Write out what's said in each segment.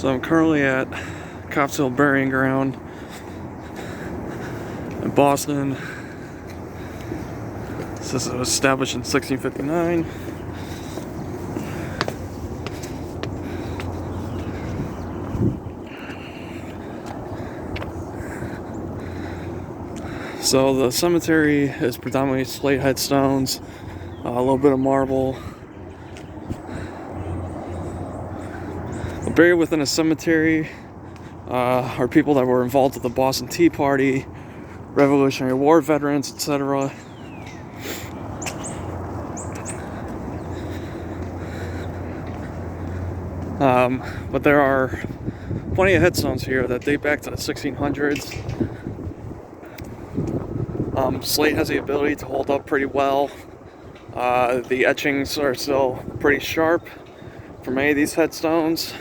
So I'm currently at Copp Burying Ground in Boston. This was established in 1659. So the cemetery is predominantly slate headstones, a little bit of marble. Buried within a cemetery are people that were involved with the Boston Tea Party, Revolutionary War veterans, etc. But there are plenty of headstones here that date back to the 1600s. Slate has the ability to hold up pretty well. The etchings are still pretty sharp for many of these headstones.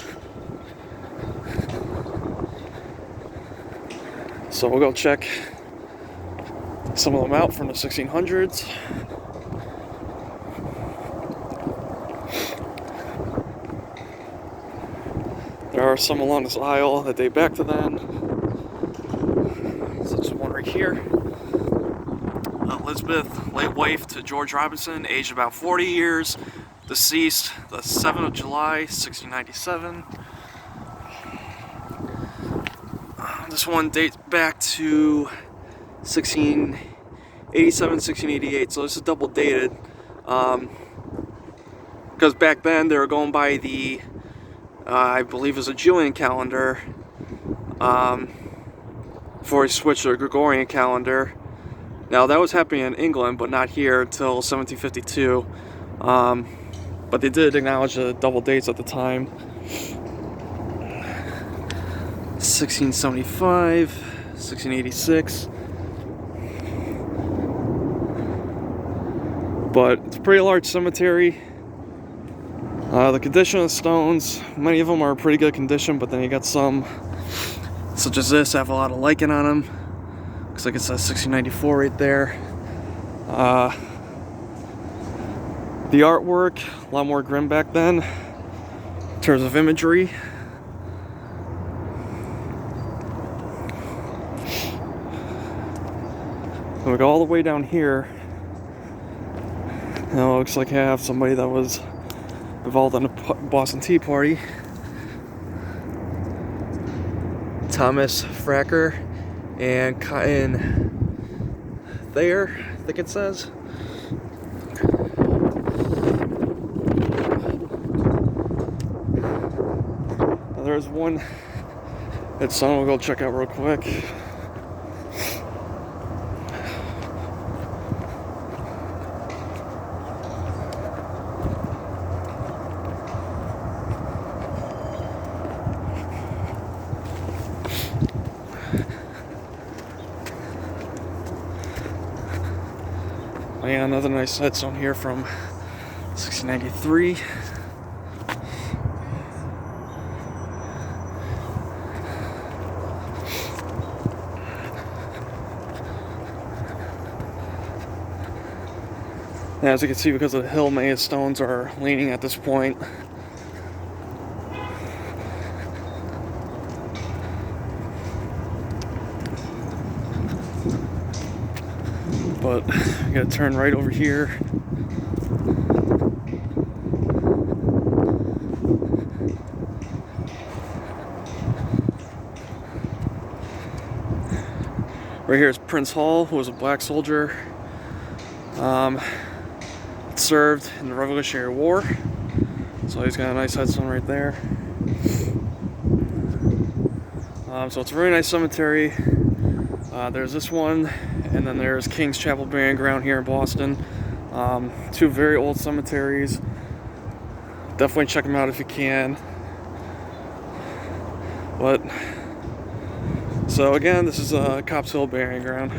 So we'll go check some of them out from the 1600s. There are some along this aisle that date back to then. Such as one right here. Elizabeth, late wife to George Robinson, aged about 40 years, deceased the 7th of July, 1697. This one dates back to 1687, 1688, so this is double dated. Because back then they were going by the, I believe it was a Julian calendar, before he switched to a Gregorian calendar. Now that was happening in England, but not here until 1752. But they did acknowledge the double dates at the time. 1675, 1686. But it's a pretty large cemetery. The condition of the stones, many of them are in pretty good condition, but then you got some, such as this, have a lot of lichen on them. Looks like it says 1694 right there. The artwork, a lot more grim back then in terms of imagery. And we go all the way down here. Now it looks like I have somebody that was involved in the Boston Tea Party. Thomas Fracker and Cotton Thayer, I think it says. Now there's one headstone we'll go check out real quick. Yeah, another nice headstone here from 1693. And as you can see, because of the hill, many stones are leaning at this point. But I gotta turn right over here. Right here is Prince Hall, who was a black soldier. Served in the Revolutionary War. So he's got a nice headstone right there. So it's a very nice cemetery. There's this one, and then there's King's Chapel Burying Ground here in Boston. Two very old cemeteries. Definitely check them out if you can. But so again, this is Copp Burying Ground.